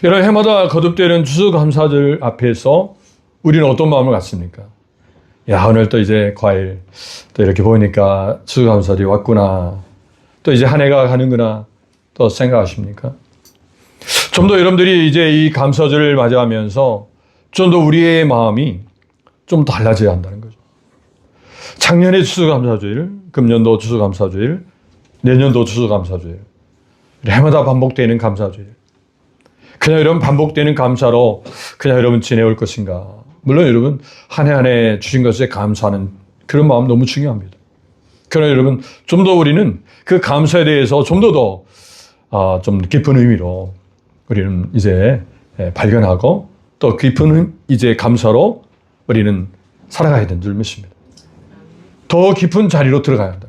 여러분, 해마다 거듭되는 추수감사절 앞에서 우리는 어떤 마음을 갖습니까? 야, 오늘 또 이제 과일 또 이렇게 보니까 추수감사절이 왔구나. 또 이제 한 해가 가는구나. 또 생각하십니까? 좀 더 여러분들이 이제 이 감사절을 맞이하면서 좀 더 우리의 마음이 좀 달라져야 한다는 거죠. 작년에 추수감사절, 금년도 추수감사절, 내년도 추수감사절, 해마다 반복되는 감사절. 그냥 여러분 반복되는 감사로 그냥 여러분 지내올 것인가? 물론 여러분 한 해 한 해 주신 것에 감사하는 그런 마음 너무 중요합니다. 그러나 여러분 좀 더 우리는 그 감사에 대해서 좀 좀 깊은 의미로 우리는 이제 발견하고 또 깊은 이제 감사로 우리는 살아가야 되는 줄 믿습니다. 더 깊은 자리로 들어가야 한다.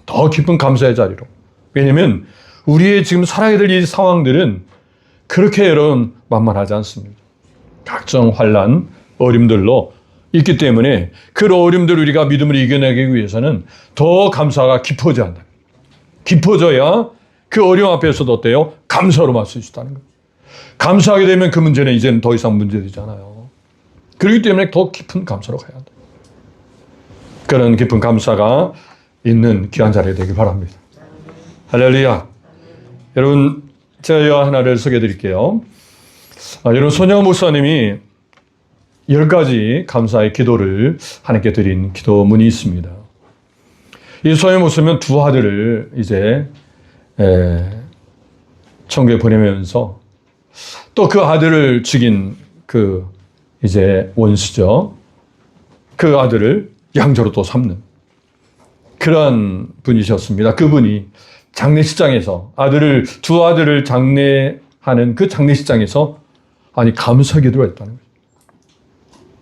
더 깊은 감사의 자리로. 왜냐하면 우리의 지금 살아야 될 이 상황들은 그렇게 여러분 만만하지 않습니다. 각종 환난, 어림들로 있기 때문에 그 어림들 우리가 믿음으로 이겨내기 위해서는 더 감사가 깊어져야 한다. 깊어져야 그 어려움 앞에서도 어때요? 감사로 맞설 수 있다는 거예요. 감사하게 되면 그 문제는 이제는 더 이상 문제되지 않아요. 그렇기 때문에 더 깊은 감사로 가야 한다. 그런 깊은 감사가 있는 귀한 자리가 되길 바랍니다. 할렐루야. 여러분, 제가 하나를 소개해 드릴게요. 여러분, 손영 목사님이 10가지 감사의 기도를 하나님께 드린 기도문이 있습니다. 이 손영 목사님은 두 아들을 이제 천국에 보내면서 또 그 아들을 죽인 그 이제 원수죠. 그 아들을 양자로 또 삼는 그런 분이셨습니다. 그분이 장례식장에서 두 아들을 장례하는 그 장례식장에서 감사 기도를 했다는 거예요.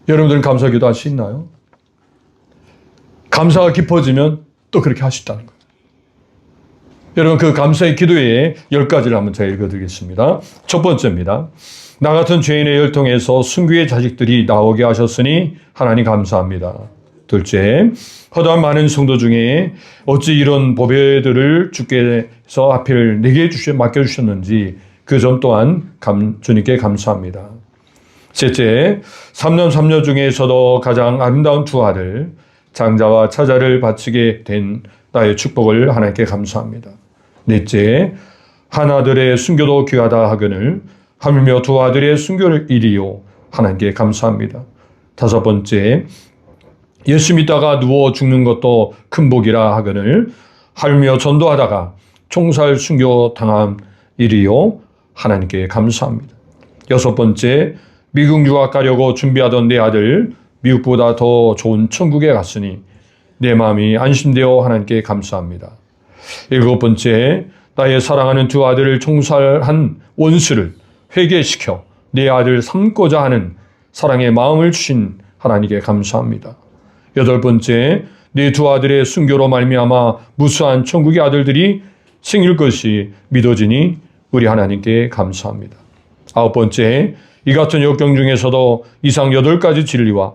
여러분들은 감사 기도 할 수 있나요? 감사가 깊어지면 또 그렇게 할 수 있다는 거예요. 여러분, 그 감사의 기도의 10가지를 한번 제가 읽어드리겠습니다. 첫 번째입니다. 나 같은 죄인의 혈통에서 순교의 자식들이 나오게 하셨으니 하나님 감사합니다. 둘째, 허다한 많은 성도 중에 어찌 이런 보배들을 주께서 하필 내게 맡겨주셨는지 그 점 또한 주님께 감사합니다. 셋째, 3년 3녀 중에서도 가장 아름다운 두 아들, 장자와 차자를 바치게 된 나의 축복을 하나님께 감사합니다. 넷째, 한 아들의 순교도 귀하다 하거늘 하물며 두 아들의 순교를 이리요 하나님께 감사합니다. 다섯 번째, 예수 믿다가 누워 죽는 것도 큰 복이라 하거늘 하물며 전도하다가 총살 순교 당함 이리요 하나님께 감사합니다. 여섯 번째, 미국 유학 가려고 준비하던 내 아들 미국보다 더 좋은 천국에 갔으니 내 마음이 안심되어 하나님께 감사합니다. 일곱 번째, 나의 사랑하는 두 아들을 총살한 원수를 회개시켜 내 아들 삼고자 하는 사랑의 마음을 주신 하나님께 감사합니다. 여덟 번째, 내 두 아들의 순교로 말미암아 무수한 천국의 아들들이 생길 것이 믿어지니 우리 하나님께 감사합니다. 아홉 번째, 이 같은 역경 중에서도 이상 8가지 진리와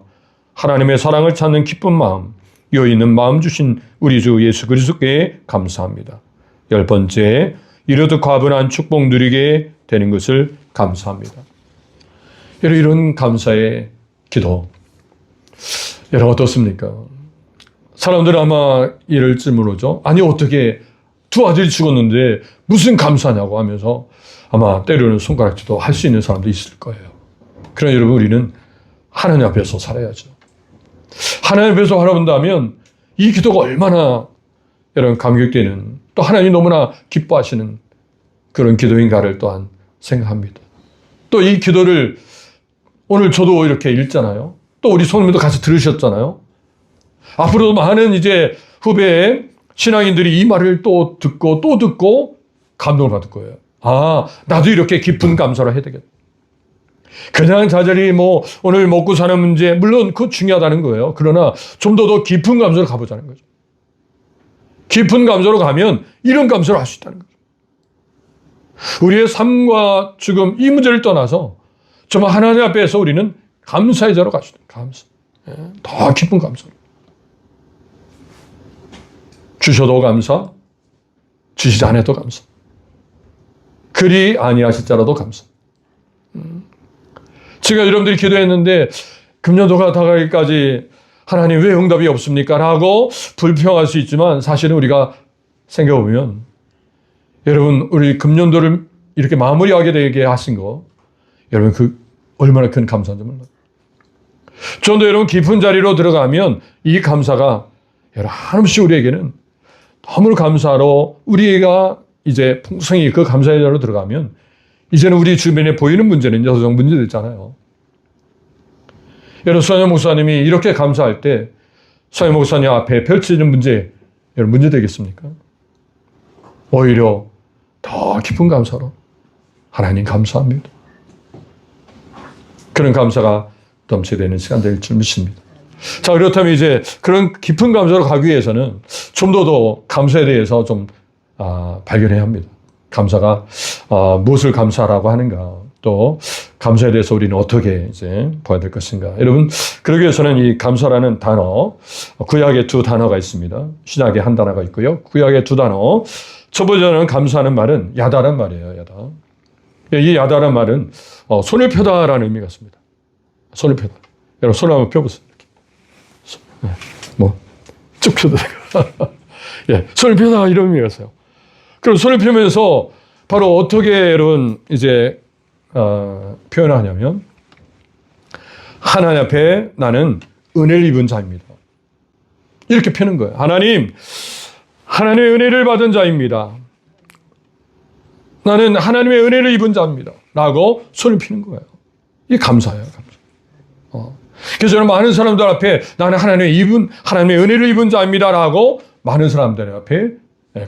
하나님의 사랑을 찾는 기쁜 마음, 여유 있는 마음 주신 우리 주 예수 그리스도께 감사합니다. 열 번째, 이렇듯 과분한 축복 누리게 되는 것을 감사합니다. 여러분, 이런 감사의 기도, 여러분 어떻습니까? 사람들은 아마 이럴지 모르죠. 아니, 어떻게 두 아들이 죽었는데 무슨 감사냐고 하면서 아마 때로는 손가락질도 할 수 있는 사람도 있을 거예요. 그러나 여러분, 우리는 하나님 앞에서 살아야죠. 하나님 앞에서 바라본다면 이 기도가 얼마나 여러분 감격되는, 또 하나님이 너무나 기뻐하시는 그런 기도인가를 또한 생각합니다. 또 이 기도를 오늘 저도 이렇게 읽잖아요. 또 우리 성도님도 같이 들으셨잖아요. 앞으로도 많은 이제 후배의 신앙인들이 이 말을 또 듣고 감동을 받을 거예요. 나도 이렇게 깊은 감사를 해야 되겠다. 그냥 자잘히 오늘 먹고 사는 문제, 물론 그거 중요하다는 거예요. 그러나 좀 더 깊은 감사로 가보자는 거죠. 깊은 감사로 가면 이런 감사를 할 수 있다는 거죠. 우리의 삶과 죽음, 이 문제를 떠나서 정말 하나님 앞에서 우리는 감사의 자로 갈 수 있다. 감사. 더 깊은 감사로. 주셔도 감사, 주시지 않아도 감사. 그리 아니하실 자라도 감사. 제가 여러분들이 기도했는데 금년도가 다가기까지 하나님 왜 응답이 없습니까? 라고 불평할 수 있지만 사실은 우리가 생각해보면 여러분 우리 금년도를 이렇게 마무리하게 되게 하신 거 여러분 그 얼마나 큰 감사인지 몰라요. 좀 더 여러분 깊은 자리로 들어가면 이 감사가 여러분 한없이 우리에게는 너무 감사로 우리가 이제 풍성히 그 감사의 자리로 들어가면 이제는 우리 주변에 보이는 문제는 여성 문제됐잖아요. 여러분 서영 목사님이 이렇게 감사할 때 서영 목사님 앞에 펼쳐지는 문제 여러분 문제 되겠습니까? 오히려 더 깊은 감사로 하나님 감사합니다. 그런 감사가 넘쳐되는 시간 될 줄 믿습니다. 자, 그렇다면 이제 그런 깊은 감사로 가기 위해서는 좀 더 감사에 대해서 좀 발견해야 합니다. 감사가 무엇을 감사라고 하는가, 또 감사에 대해서 우리는 어떻게 이제 봐야 될 것인가. 여러분, 그러기 위해서는 이 감사라는 단어, 구약에 두 단어가 있습니다. 신약에 한 단어가 있고요. 구약에 두 단어. 첫 번째는 감사하는 말은 야다란 말이에요. 야다. 이 야다란 말은 손을 펴다라는 의미가 있습니다. 손을 펴다. 여러분 손을 한번 펴보세요. 이렇게. 쭉 펴도 되고. 예, 손을 펴다 이런 의미가 있어요. 그럼 손을 펴면서 바로 어떻게 여러분 이제 표현하냐면 하나님 앞에 나는 은혜를 입은 자입니다. 이렇게 펴는 거예요. 하나님, 하나님의 은혜를 받은 자입니다. 나는 하나님의 은혜를 입은 자입니다. 라고 손을 피는 거예요. 이게 감사예요. 감사. 그래서 저는 많은 사람들 앞에 나는 하나님의 은혜를 입은 자입니다. 라고 많은 사람들 앞에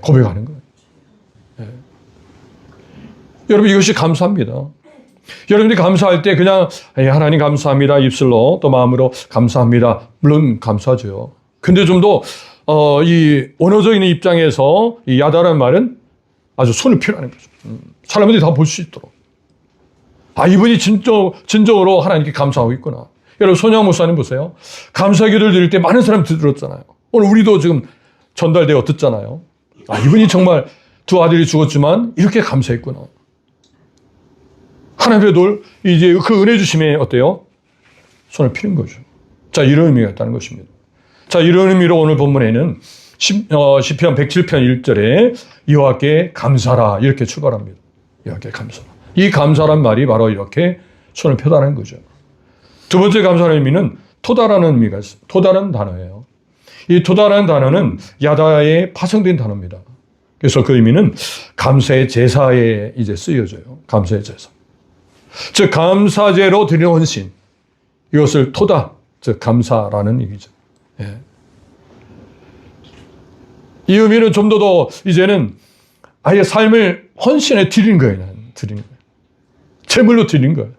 고백하는 거예요. 여러분 이것이 감사합니다. 여러분들이 감사할 때 그냥 하나님 감사합니다. 입술로 또 마음으로 감사합니다. 물론 감사하죠. 근데 좀 더 이 원어적인 입장에서 이 야다라는 말은 아주 손을 피라는 거죠. 사람들이 다 볼 수 있도록. 이분이 진정으로 하나님께 감사하고 있구나. 여러분 손양 목사님 보세요. 감사 기도를 드릴 때 많은 사람들이 들었잖아요. 오늘 우리도 지금 전달되어 듣잖아요. 이분이 정말 두 아들이 죽었지만 이렇게 감사했구나. 하나님의 이제 그 은혜 주심에 어때요? 손을 피는 거죠. 자, 이런 의미가 있다는 것입니다. 자, 이런 의미로 오늘 본문에는 시편 107편 1절에 여호와께 감사라 이렇게 출발합니다. 여호와께 감사라. 이 감사란 말이 바로 이렇게 손을 펴다라는 거죠. 두 번째 감사의 의미는 토다라는 의미가 있습니다. 토다라는 단어예요. 이 토다라는 단어는 야다에 파생된 단어입니다. 그래서 그 의미는 감사의 제사에 이제 쓰여져요. 감사의 제사. 즉 감사제로 드리는 헌신. 이것을 토다, 즉 감사라는 얘기죠. 예. 이 의미는 좀 더 이제는 아예 삶을 헌신에 드리는 거예요. 드리는 거예요. 제물로 드리는 거예요.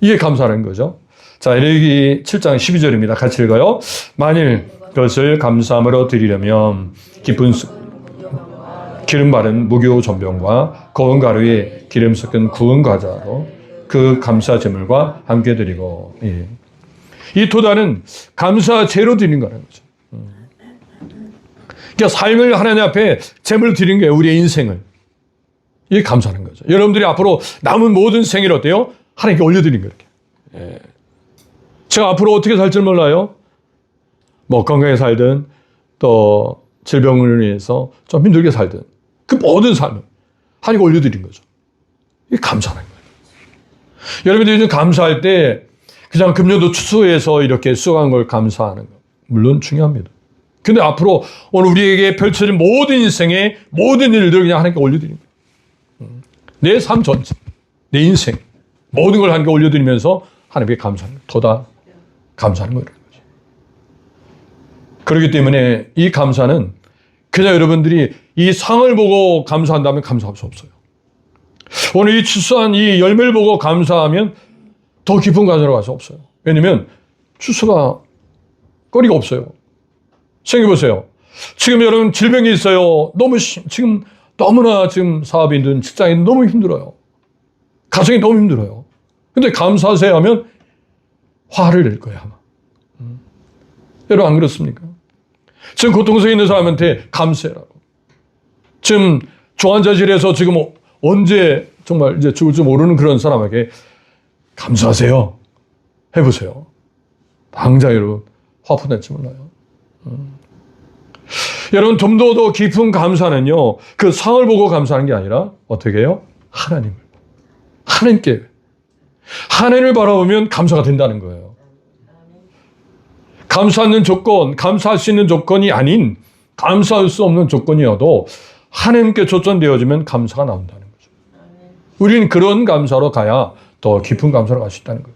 이게 감사라는 거죠. 자, 레위기 7장 12절입니다. 같이 읽어요. 만일 그것을 감사함으로 드리려면 기쁜 기름 바른 무교 전병과 고운 가루에 기름 섞은 구운 과자로 그 감사 제물과 함께 드리고. 예. 이 토다는 감사제로 드리는 거라는 거죠. 그러니까 삶을 하나님 앞에 제물로 드리는 거예요. 우리의 인생을. 이게 감사하는 거죠. 여러분들이 앞으로 남은 모든 생일 어때요? 하나님께 올려드리는 거예요. 이렇게. 예. 제가 앞으로 어떻게 살지 몰라요. 건강하게 살든 또 질병을 위해서 좀 힘들게 살든 그 모든 삶을 하나님께 올려드린 거죠. 이게 감사하는 거예요. 여러분들이 요즘 감사할 때 그냥 금년도 추수해서 이렇게 수고한 걸 감사하는 거 물론 중요합니다. 근데 앞으로 오늘 우리에게 펼쳐진 모든 인생의 모든 일들을 그냥 하나님께 올려드린 거예요. 내 삶 전체, 내 인생 모든 걸 하나님께 올려드리면서 하나님께 감사하는 거예요. 더다 감사하는 거예요. 그렇기 때문에 이 감사는 그냥 여러분들이 이 상을 보고 감사한다면 감사할 수 없어요. 오늘 이 추수한 이 열매를 보고 감사하면 더 깊은 감사로 갈 수 없어요. 왜냐하면 추수가 거리가 없어요. 생각해보세요. 지금 여러분 질병이 있어요. 지금 너무나 지금 사업이든 직장이든 너무 힘들어요. 가정이 너무 힘들어요. 근데 감사하세요 하면 화를 낼 거예요, 아마. 여러분 안 그렇습니까? 지금 고통스러워 있는 사람한테 감사해라고. 지금 중환자실에서 지금 언제 정말 이제 죽을 줄 모르는 그런 사람에게 감사하세요. 해보세요. 당장 여러분, 화풀 낼지 몰라요. 여러분, 좀 더 깊은 감사는요, 그 상을 보고 감사하는 게 아니라, 어떻게 해요? 하나님을. 하나님을 바라보면 감사가 된다는 거예요. 감사하는 조건, 감사할 수 있는 조건이 아닌, 감사할 수 없는 조건이어도 하나님께 초점되어지면 감사가 나온다는 거죠. 우리는 그런 감사로 가야 더 깊은 감사로 갈 수 있다는 거예요.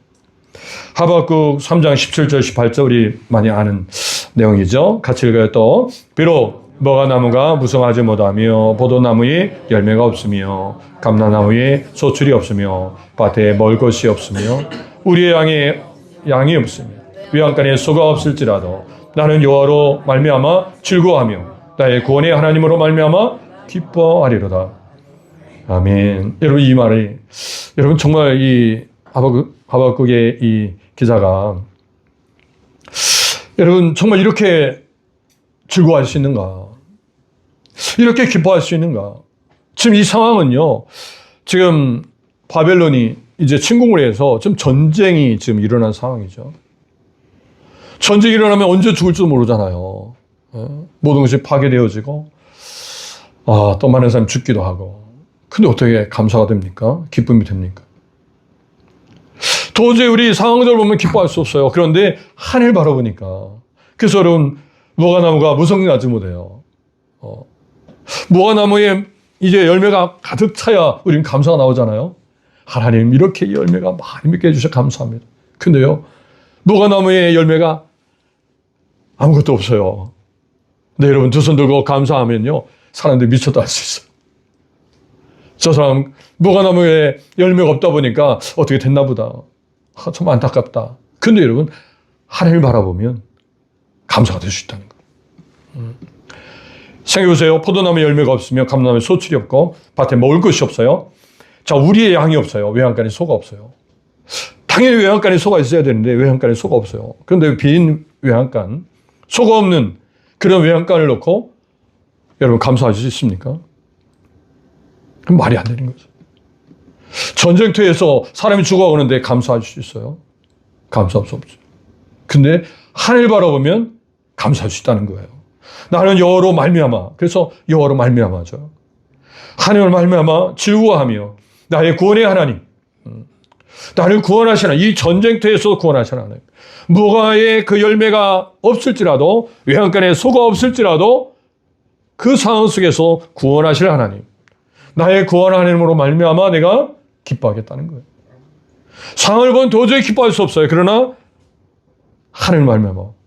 하박국 3장 17절 18절 우리 많이 아는 내용이죠. 같이 읽어요. 또 비록 무화과나무가 무성하지 못하며 포도나무에 열매가 없으며 감람나무에 소출이 없으며 밭에 먹을 것이 없으며 우리의 양이 없으며 외양간에 소가 없을지라도 나는 여호와로 말미암아 즐거워하며 나의 구원의 하나님으로 말미암아 기뻐하리로다. 아멘. 여러분, 이 말이 여러분 정말 이 하박국의 이 기자가 여러분 정말 이렇게 즐거워할 수 있는가? 이렇게 기뻐할 수 있는가? 지금 이 상황은요, 지금 바벨론이 이제 침공을 해서 지금 전쟁이 지금 일어난 상황이죠. 전쟁이 일어나면 언제 죽을지도 모르잖아요. 모든 것이 파괴되어지고, 또 많은 사람이 죽기도 하고. 근데 어떻게 감사가 됩니까? 기쁨이 됩니까? 도저히 우리 상황을 보면 기뻐할 수 없어요. 그런데 하늘 바라보니까. 그래서 여러분, 무화과나무가 무성하지 못해요. 무화과나무에 이제 열매가 가득 차야 우리는 감사가 나오잖아요. 하나님, 이렇게 열매가 많이 맺게 해주셔서 감사합니다. 근데요, 무화과나무에 열매가 아무것도 없어요. 근데 여러분, 두 손 들고 감사하면요, 사람들이 미쳤다 할 수 있어요. 저 사람 무화과나무에 열매가 없다 보니까 어떻게 됐나 보다. 참 안타깝다. 근데 여러분, 하늘을 바라보면 감사가 될 수 있다는 거예요. 생각해보세요. 포도나무에 열매가 없으며 감람나무에 소출이 없고 밭에 먹을 것이 없어요. 자, 우리의 양이 없어요. 외양간에 소가 없어요. 당연히 외양간에 소가 있어야 되는데 외양간에 소가 없어요. 그런데 빈 외양간, 소가 없는 그런 외양간을 놓고 여러분 감사하실 수 있습니까? 그럼 말이 안 되는 거죠. 전쟁터에서 사람이 죽어가는데 감사할 수 있어요? 감사할 수 없죠. 근데 하늘 바라보면 감사할 수 있다는 거예요. 나는 여호와로 말미암아. 그래서 여호와로 말미암아죠. 하나님을 말미암아 즐거워하며 나의 구원의 하나님, 나를 구원하시는 이 전쟁터에서 구원하시는 하나님. 무화과에 그 열매가 없을지라도 외양간에 소가 없을지라도 그 상황 속에서 구원하실 하나님, 나의 구원 하나님으로 말미암아 내가 기뻐하겠다는 거예요. 상황을 보면 도저히 기뻐할 수 없어요. 그러나 하나님을 말미암아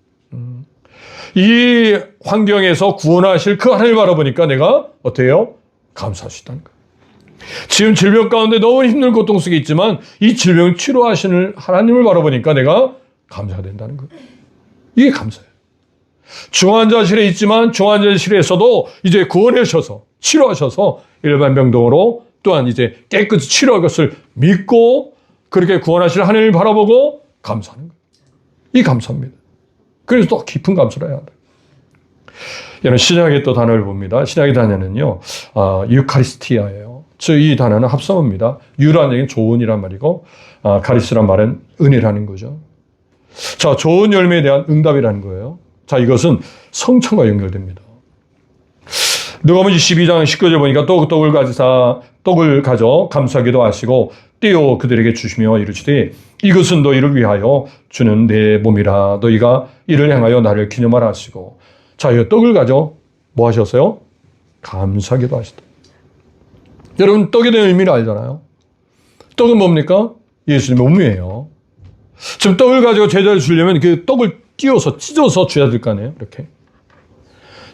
이 환경에서 구원하실 그 하나님을 바라보니까 내가 어때요? 감사할 수 있다는 거예요. 지금 질병 가운데 너무 힘든 고통 속에 있지만 이 질병 치료하시는 하나님을 바라보니까 내가 감사가 된다는 거예요. 이게 감사예요. 중환자실에 있지만 중환자실에서도 이제 구원하셔서 치료하셔서 일반 병동으로 또한 이제 깨끗이 치료할 것을 믿고 그렇게 구원하실 하나님을 바라보고 감사하는 거예요. 이 감사입니다. 그래서 또 깊은 감사를 해야 돼요. 여러분, 신약의 또 단어를 봅니다. 신약의 단어는요, 유카리스티아예요. 즉, 이 단어는 합성어입니다. 유라는 얘기는 좋은이란 말이고, 카리스란 말은 은혜라는 거죠. 자, 좋은 열매에 대한 응답이라는 거예요. 자, 이것은 성찬과 연결됩니다. 누가복음 22장 19절 보니까 떡을 가져 감사기도 하시고 떼어 그들에게 주시며 이르시되 이것은 너희를 위하여 주는 내 몸이라 너희가 이를 행하여 나를 기념하라 하시고. 자, 이 떡을 가져 뭐 하셨어요? 감사기도 하시다. 여러분, 떡에 대한 의미를 알잖아요. 떡은 뭡니까? 예수님의 몸이에요. 지금 떡을 가지고 제자를 주려면 그 떡을 띄워서 찢어서 줘야 될 거 아니에요? 이렇게.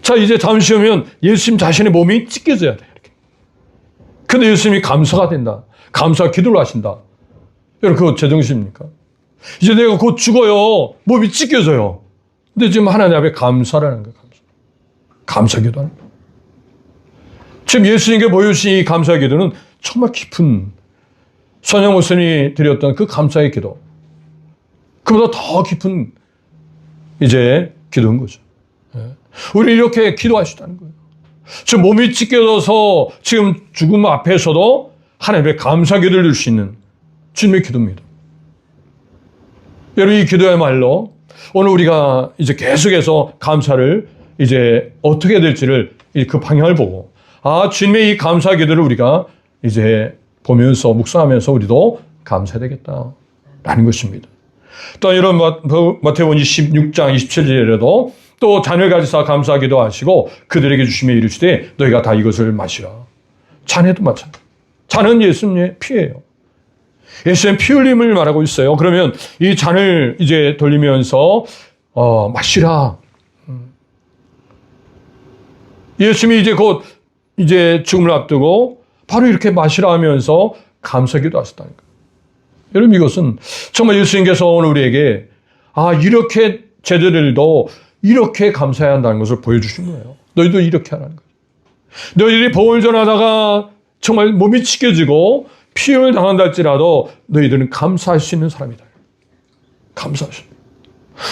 자, 이제 잠시 후면 예수님 자신의 몸이 찢겨져야 돼. 이렇게. 근데 예수님이 감사가 된다. 감사 기도를 하신다. 여러분, 그거 제정신입니까? 이제 내가 곧 죽어요. 몸이 찢겨져요. 근데 지금 하나님 앞에 감사라는 거예요. 감사 기도하는 거예요. 지금 예수님께 보여주신 이 감사 기도는 정말 깊은 선영 목사님이 드렸던 그 감사의 기도. 그보다 더 깊은 이제 기도인 거죠. 우리 이렇게 기도할 수 있다는 거예요. 지금 몸이 찢겨져서 지금 죽음 앞에서도 하나님의 감사 기도를 드릴 수 있는 주님의 기도입니다. 여러분, 이 기도야말로 오늘 우리가 이제 계속해서 감사를 이제 어떻게 해야 될지를 그 방향을 보고, 주님의 이 감사 기도를 우리가 이제 보면서 묵상하면서 우리도 감사해야 되겠다라는 것입니다. 또 이런 마태복음 16장 27절에도 또 잔을 가지사 감사하기도 하시고 그들에게 주시며 이르시되 너희가 다 이것을 마시라. 잔에도 마찬가지. 잔은 예수님의 피예요. 예수님의 피 흘림을 말하고 있어요. 그러면 이 잔을 이제 돌리면서 마시라. 예수님이 이제 곧 이제 죽음을 앞두고 바로 이렇게 마시라 하면서 감사기도 하셨다는 거예요. 여러분, 이것은 정말 예수님께서 오늘 우리에게 이렇게 제자들도 이렇게 감사해야 한다는 것을 보여주신 거예요. 너희도 이렇게 하라는 거예요. 너희들이 복음을 전하다가 정말 몸이 찢겨지고 피임을 당한다 할지라도 너희들은 감사할 수 있는 사람이다. 감사하시오.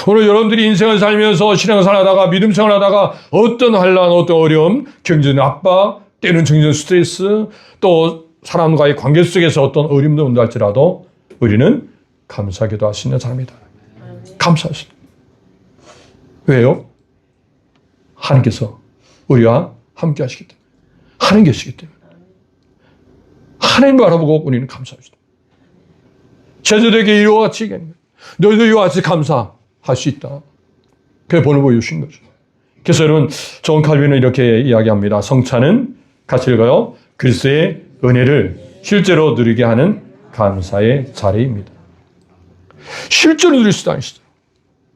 오늘 여러분들이 인생을 살면서 신앙생활 하다가 믿음생활 하다가 어떤 환난, 어떤 어려움, 경제적인 압박, 때는 정신적 스트레스, 또 사람과의 관계 속에서 어떤 어려움도 온다 할지라도 우리는 감사하기도 할 수 있는 사람이다. 감사하시오. 왜요? 하나님께서 우리와 함께 하시기 때문에. 하나님 계시기 때문에. 하나님 바라보고 우리는 감사합시다. 제자들에게 이와 같이 얘기하는 거예요. 너희도 이와 같이 감사할 수 있다. 그게 본을 보여주신 거죠. 그래서 여러분, 존 칼빈은 이렇게 이야기합니다. 성찬은 같이 읽어요. 그리스도의 은혜를 실제로 누리게 하는 감사의 자리입니다. 실제로 누릴 수도 아니시죠.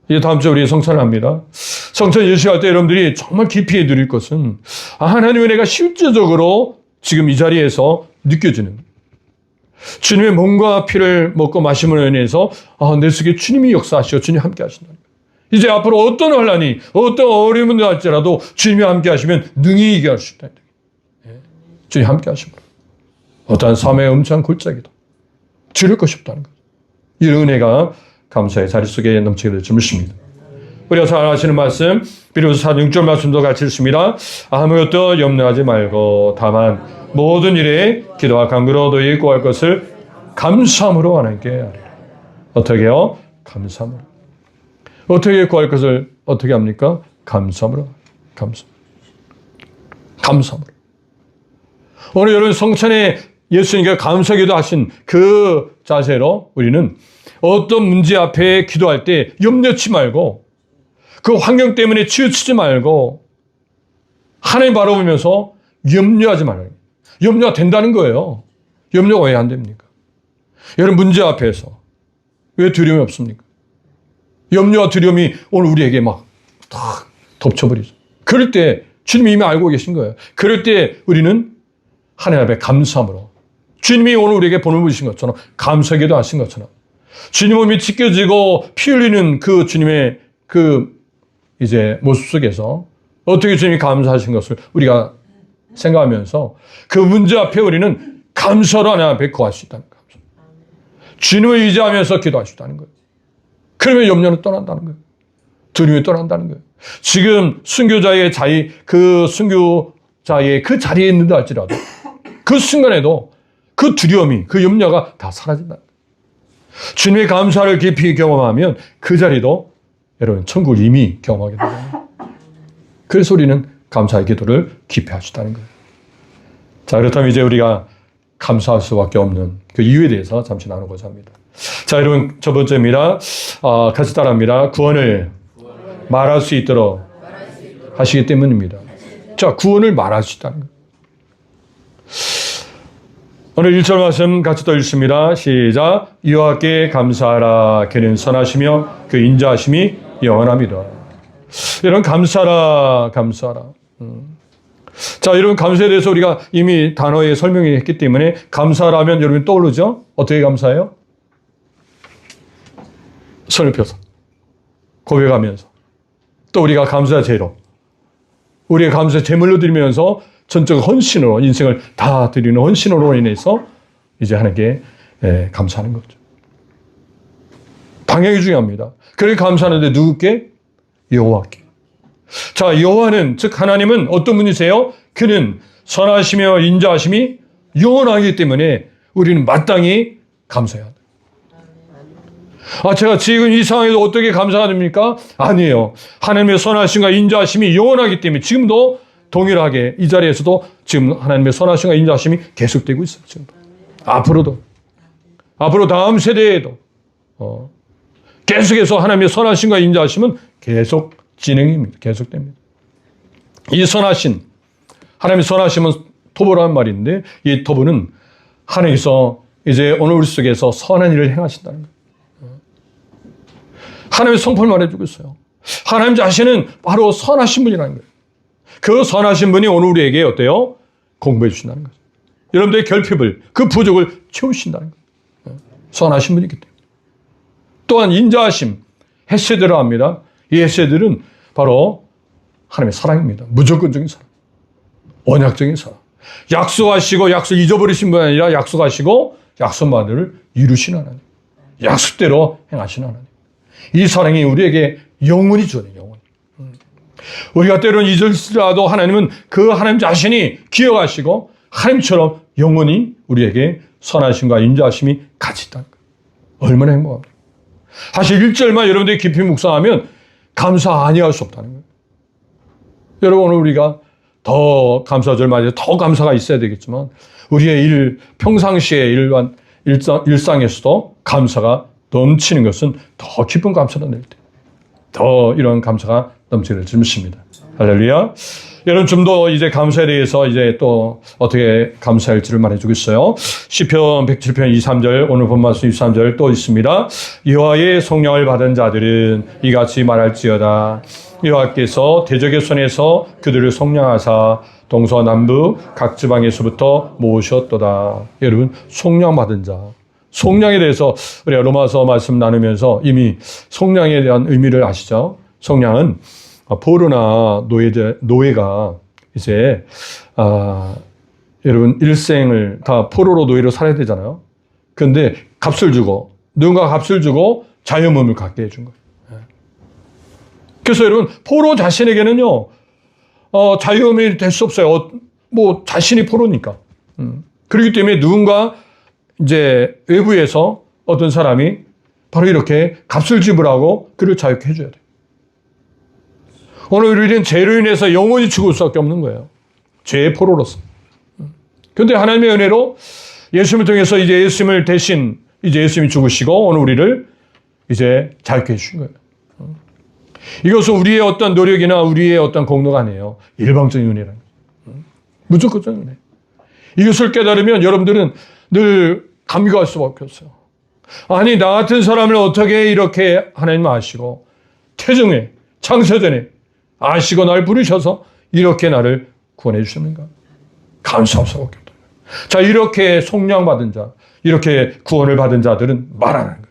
이제 다음 주에 우리 성찬을 합니다. 성찬 예식할 때 여러분들이 정말 깊이 누릴 것은 하나님의 은혜가 실제적으로 지금 이 자리에서 느껴지는, 주님의 몸과 피를 먹고 마심으로 인해서 내 속에 주님이 역사하시고 주님이 함께 하신다는 거예요. 이제 앞으로 어떤 환난이, 어떤 어려움이 할지라도 주님이 함께 하시면 능히 이겨할 수 있다. 주님이 함께 하시면 어떠한 삶의 음침한 골짜기도 줄일 것이 없다는 거죠. 이 은혜가 감사의 자리 속에 넘치게 될 줄 믿습니다. 우리가 잘 아시는 말씀, 비로소 6절 말씀도 같이 읽습니다. 아무것도 염려하지 말고 다만 모든 일에 기도와 간구로 너희의 구할 것을 감사함으로 하나님께 하리라. 어떻게 해요? 감사함으로. 어떻게 구할 것을 어떻게 합니까? 감사함으로. 감사함으로. 오늘 여러분 성찬에 예수님께서 감사기도 하신 그 자세로 우리는 어떤 문제 앞에 기도할 때 염려치 말고 그 환경 때문에 치우치지 말고 하나님 바라보면서 염려하지 말아요. 염려가 된다는 거예요. 염려가 왜 안 됩니까? 여러분 문제 앞에서 왜 두려움이 없습니까? 염려와 두려움이 오늘 우리에게 막 탁 덮쳐버리죠. 그럴 때 주님이 이미 알고 계신 거예요. 그럴 때 우리는 하나님 앞에 감사함으로 주님이 오늘 우리에게 본을 보신 것처럼 감사하기도 하신 것처럼 주님 몸이 찢겨지고 피 흘리는 그 주님의 그 이제 모습 속에서 어떻게 주님이 감사하신 것을 우리가 생각하면서 그 문제 앞에 우리는 감사로 하나님 앞에 거할 수 있다는 거예요. 주님을 의지하면서 기도할 수 있다는 거예요. 그러면 염려는 떠난다는 거예요. 두려움이 떠난다는 거예요. 지금 순교자의 그 순교자의 그 자리에 있는다 할지라도 그 순간에도 그 두려움이, 그 염려가 다 사라진다. 주님의 감사를 깊이 경험하면 그 자리도 여러분 천국을 이미 경험하게 됩니다. 그래서 우리는 감사의 기도를 깊이 할 수 있다는 거예요. 자, 그렇다면 이제 우리가 감사할 수밖에 없는 그 이유에 대해서 잠시 나누고자 합니다. 자, 여러분 첫 번째입니다. 같이 따라합니다. 구원을 말할 수 있도록 하시기 때문입니다. 자, 구원을 말할 수 있다는 거예요. 오늘 1절 말씀 같이 또 읽습니다. 시작. 여호와께 감사하라. 그는 선하시며 그 인자하심이 영원합니다. 여러분 감사하라. 자, 여러분 감사에 대해서 우리가 이미 단어에 설명을 했기 때문에 감사하면 여러분 떠오르죠? 어떻게 감사해요? 손을 펴서 고백하면서 또 우리가 감사 제로 우리의 감사 제물로 드리면서 전적 헌신으로 인생을 다 드리는 헌신으로 인해서 이제 하나님께 감사하는 거죠. 방향이 중요합니다. 그렇게 감사하는데 누구께? 여호와께. 자, 여호와는 즉 하나님은 어떤 분이세요? 그는 선하시며 인자하심이 영원하기 때문에 우리는 마땅히 감사해야 돼요. 제가 지금 이 상황에서 어떻게 감사가 됩니까? 아니에요. 하나님의 선하심과 인자하심이 영원하기 때문에 지금도 동일하게 이 자리에서도 지금 하나님의 선하심과 인자하심이 계속되고 있어요. 지금도. 앞으로 다음 세대에도 계속해서 하나님의 선하심과 인자하심은 계속 진행입니다. 계속됩니다. 이 선하심, 하나님의 선하심은 토보라는 말인데 이 토보는 하나님께서 이제 오늘 우리 속에서 선한 일을 행하신다는 거예요. 하나님의 성품을 말해주고 있어요. 하나님 자신은 바로 선하신 분이라는 거예요. 그 선하신 분이 오늘 우리에게 어때요? 공부해 주신다는 거죠. 여러분들의 결핍을, 그 부족을 채우신다는 거예요. 선하신 분이기 때문에. 또한 인자하심, 헤세드라 합니다. 이 헤세드는 바로 하나님의 사랑입니다. 무조건적인 사랑. 언약적인 사랑. 약속하시고 약속 잊어버리신 분이 아니라 약속하시고 약속만을 이루시는 하나님. 약속대로 행하시는 하나님. 이 사랑이 우리에게 영원히 주어져요. 영원히. 우리가 때로는 잊을지라도 하나님은 그 하나님 자신이 기억하시고 하나님처럼 영원히 우리에게 선하심과 인자하심이 같이 있다는 거예요. 얼마나 행복합니까? 사실 1절만 여러분들이 깊이 묵상하면 감사 아니할 수 없다는 거예요. 여러분 오늘 우리가 더 감사절 맞이해 더 감사가 있어야 되겠지만 우리의 평상시의 일상에서도 감사가 넘치는 것은 더 깊은 감사가 낼 때, 더 이런 감사가 넘치는 것입니다. 할렐루야. 여러분 좀 더 이제 감사에 대해서 이제 또 어떻게 감사할지를 말해주겠어요. 시편 107편 2, 3절, 오늘 본 말씀 23절 또 있습니다. 여호와의 성령을 받은 자들은 이같이 말할지어다. 여호와께서 대적의 손에서 그들을 속량하사 동서남북 각 지방에서부터 모으셨도다. 여러분 속량 받은 자. 속량에 대해서 우리가 로마서 말씀 나누면서 이미 속량에 대한 의미를 아시죠? 속량은 포로나 노예가 이제 여러분 일생을 다 포로로 노예로 살아야 되잖아요. 그런데 누군가 값을 주고 자유몸을 갖게 해준 거예요. 그래서 여러분 포로 자신에게는요 자유몸이 될 수 없어요. 뭐 자신이 포로니까. 그렇기 때문에 누군가 이제 외부에서 어떤 사람이 바로 이렇게 값을 지불하고 그를 자유케 해줘야 돼요. 오늘 우리는 죄로 인해서 영원히 죽을 수밖에 없는 거예요. 죄의 포로로서. 그런데 하나님의 은혜로 예수님을 통해서 이제 예수님을 대신 이제 예수님이 죽으시고 오늘 우리를 이제 자유케 해주신 거예요. 이것은 우리의 어떤 노력이나 우리의 어떤 공로가 아니에요. 일방적인 은혜라는 거예요. 무조건적인 은혜. 이것을 깨달으면 여러분들은 늘 감격할 수밖에 없어요. 아니 나 같은 사람을 어떻게 이렇게 하나님 아시고 태중에 창세전에 아시고 날 부르셔서 이렇게 나를 구원해 주셨는가? 감사할 수밖에 없다. 자 이렇게 속량받은 자, 이렇게 구원을 받은 자들은 말하는 거예요.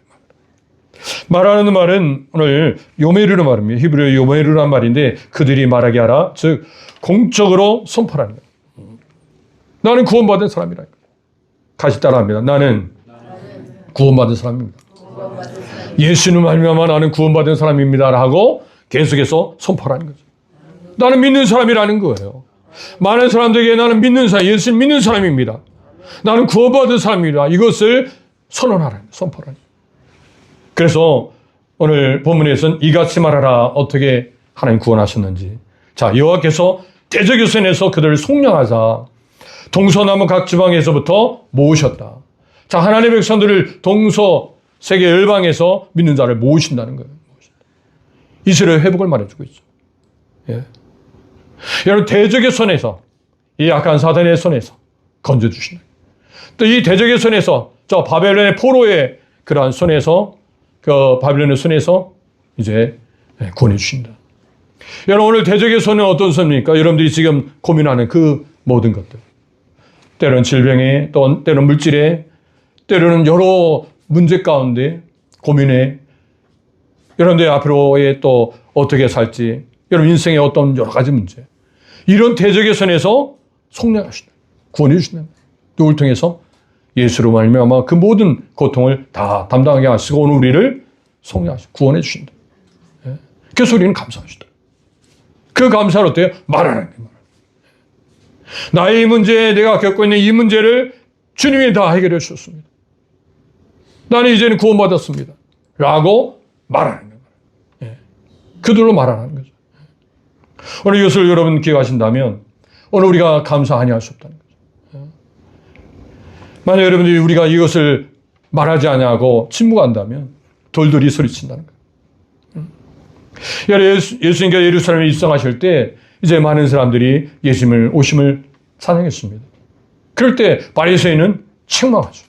말하는 말은 오늘 요메르는 말입니다. 히브리어 요메르란 말인데 그들이 말하게 하라. 즉 공적으로 선포하는 거예요. 나는 구원받은 사람이라니까. 같이 따라합니다. 나는 구원받은 사람입니다. 예수님 말미암아 나는 구원받은 사람입니다. 하고 계속해서 선포하는 거죠. 나는 믿는 사람이라는 거예요. 많은 사람들에게 나는 믿는 사람, 예수님 믿는 사람입니다. 나는 구원받은 사람입니다. 이것을 선언하라는 거예요. 선포하라는 거예요. 그래서 오늘 본문에서는 이같이 말하라. 어떻게 하나님 구원하셨는지. 자, 여호와께서 대적의 손에서 그들을 속량하사 동서남북 각 지방에서부터 모으셨다. 자, 하나님의 백성들을 동서 세계 열방에서 믿는 자를 모으신다는 거예요. 이스라엘 회복을 말해주고 있죠. 예. 여러분 대적의 손에서 이 악한 사단의 손에서 건져주신다. 또 이 대적의 손에서 저 바벨론의 포로의 그러한 손에서 그 바벨론의 손에서 이제 구원해 주신다. 여러분 오늘 대적의 손은 어떤 손입니까? 여러분들이 지금 고민하는 그 모든 것들. 때로는 질병에, 또 때로는 물질에, 때로는 여러 문제 가운데 고민에, 여러분들 앞으로의 또 어떻게 살지, 여러분 인생의 어떤 여러 가지 문제, 이런 대적의 손에서 속량하신다. 구원해 주신다. 누굴 통해서? 예수로 말미암아 그 모든 고통을 다 담당하게 하시고 오늘 우리를 속량하시고 구원해 주신다. 그래서 우리는 감사하시다. 그 감사를 어때요? 말하는 게 나의 문제, 내가 겪고 있는 이 문제를 주님이 다 해결해 주셨습니다. 나는 이제는 구원받았습니다. 라고 말하는 거예요. 예. 그들로 말하는 거죠. 오늘 이것을 여러분 기억하신다면 오늘 우리가 감사 아니할 수 없다는 거죠. 예. 만약 여러분들이 우리가 이것을 말하지 않냐고 침묵한다면 돌들이 소리친다는 거예요. 예수님께서 예루살렘에 입성하실 때 이제 많은 사람들이 예수님을 오심을 찬양했습니다. 그럴 때 바리새인은 책망하죠.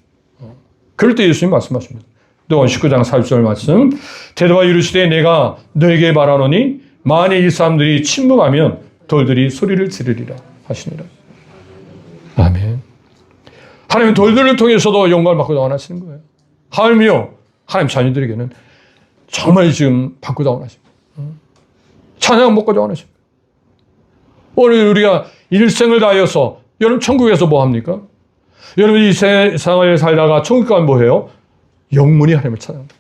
그럴 때 예수님 말씀하십니다. 요한 19장 40절 말씀. 대답하여 이르시되 내가 너에게 말하노니 만일 이 사람들이 침묵하면 돌들이 소리를 지르리라 하시니라. 아멘. 하나님은 돌들을 통해서도 영광을 받고자 원하시는 거예요. 하물며 하나님 자녀들에게는 정말 지금 받고자 원하십니다. 찬양 먹고자 원하십니다. 오늘 우리가 일생을 다하여서 여러분 천국에서 뭐 합니까? 여러분 이 세상을 살다가 천국 가면 뭐 해요? 영원히 하나님을 찬양한다.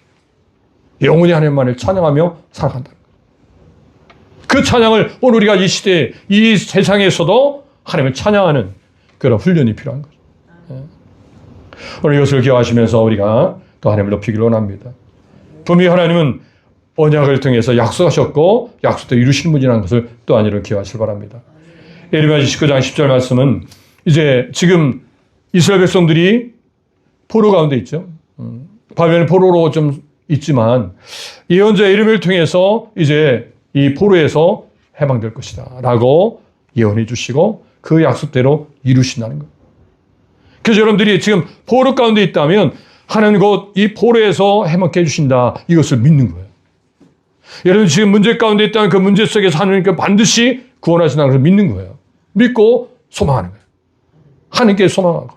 영원히 하나님만을 찬양하며 살아간다. 그 찬양을 오늘 우리가 이 시대에 이 세상에서도 하나님을 찬양하는 그런 훈련이 필요한 거죠. 오늘 이것을 기억하시면서 우리가 또 하나님을 높이기를 원합니다. 분명히 하나님은 언약을 통해서 약속하셨고 약속도 이루시는 분이라는 것을 또한 여러분 기억하시길 바랍니다. 예레미야 19장 10절 말씀은 이제 지금 이스라엘 백성들이 포로 가운데 있죠. 바벨론 포로로 좀 있지만 예언자 예레미야를 통해서 이제 이 포로에서 해방될 것이다 라고 예언해 주시고 그 약속대로 이루신다는 거예요. 그래서 여러분들이 지금 포로 가운데 있다면 하나님 곧 이 포로에서 해방해 주신다 이것을 믿는 거예요. 여러분 지금 문제 가운데 있다면 그 문제 속에서 하나님께 반드시 구원하신다는 것을 믿는 거예요. 믿고 소망하는 거예요. 하나님께 소망하고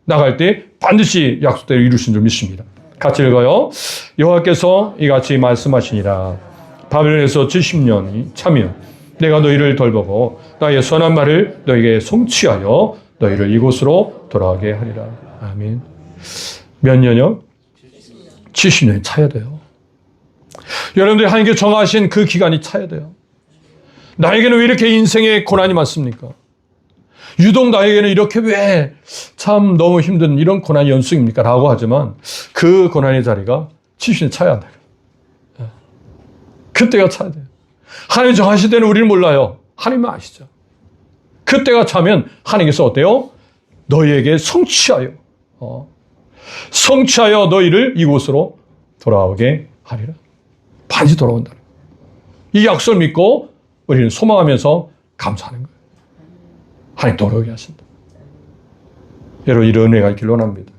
나갈 때 반드시 약속대로 이루신 줄 믿습니다. 같이 읽어요. 여호와께서 이같이 말씀하시니라. 바벨론에서 70년이 차면 내가 너희를 돌보고 나의 선한 말을 너에게 성취하여 너희를 이곳으로 돌아가게 하리라. 아멘. 몇 년요? 70년이 차야 돼요. 여러분들이 하나님께 정하신 그 기간이 차야 돼요. 나에게는 왜 이렇게 인생에 고난이 많습니까? 유독 나에게는 이렇게 왜 참 너무 힘든 이런 고난이 연속입니까? 라고 하지만 그 고난의 자리가 70년 차야 한다. 그때가 차야 돼요. 하나님 정하실 때는 우리는 몰라요. 하나님은 아시죠. 그때가 차면 하나님께서 어때요? 너희에게 성취하여 너희를 이곳으로 돌아오게 하리라. 반드시 돌아온다는 거예요. 이 약속을 믿고 우리는 소망하면서 감사하는 거예요. 하나님 돌아오게 하신다. 여러분 이런 은혜가 있기를 원합니다.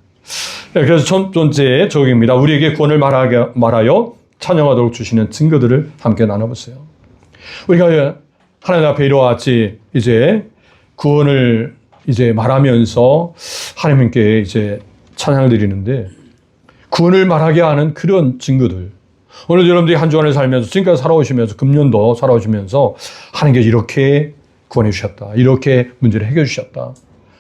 그래서 첫 번째 적용입니다. 우리에게 구원을 말하여 찬양하도록 주시는 증거들을 함께 나눠보세요. 우리가 하나님 앞에 이와 같이 이제 구원을 이제 말하면서 하나님께 이제 찬양을 드리는데 구원을 말하게 하는 그런 증거들. 오늘 여러분들이 한 주간을 살면서 지금까지 살아오시면서 금년도 살아오시면서 하나님께서 이렇게 구원해 주셨다. 이렇게 문제를 해결해 주셨다.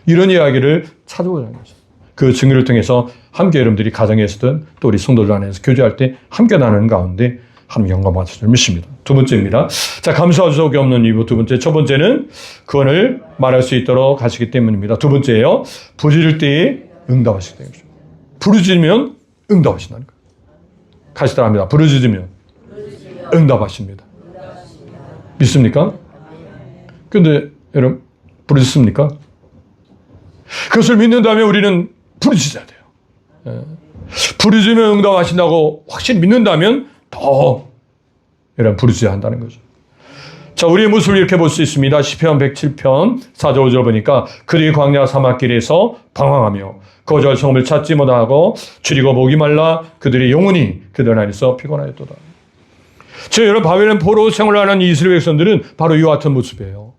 이런 이야기를 찾아보자는 거죠. 그 증거를 통해서 함께 여러분들이 가정에서든 또 우리 성도들 안에서 교제할 때 함께 나누는 가운데 하나님 영광 받으실 줄 믿습니다. 두 번째입니다. 자, 감사할 수밖에 없는 이유 두 번째. 첫 번째는 구원을 말할 수 있도록 하시기 때문입니다. 두 번째예요. 부르짖을 때에 응답하시기 때문입니다. 부르짖으면 응답하신다는 거예요. 같이 따라합니다. 부르짖으면 응답하십니다. 믿습니까? 근데 여러분 부르짖습니까? 그것을 믿는다면 우리는 부르짖어야 돼요. 부르짖으면 응답하신다고 확실히 믿는다면 더 여러분 부르짖어야 한다는 거죠. 자, 우리의 모습을 이렇게 볼 수 있습니다. 시편 107편 4절 5절 보니까 그들이 광야 사막길에서 방황하며 거주할 성을 찾지 못하고 줄이고 목이 말라 그들이 영원히 그들 안에서 피곤하였도다. 지금 여러분 바벨론 포로 생활하는 이스라엘 백성들은 바로 이와 같은 모습이에요.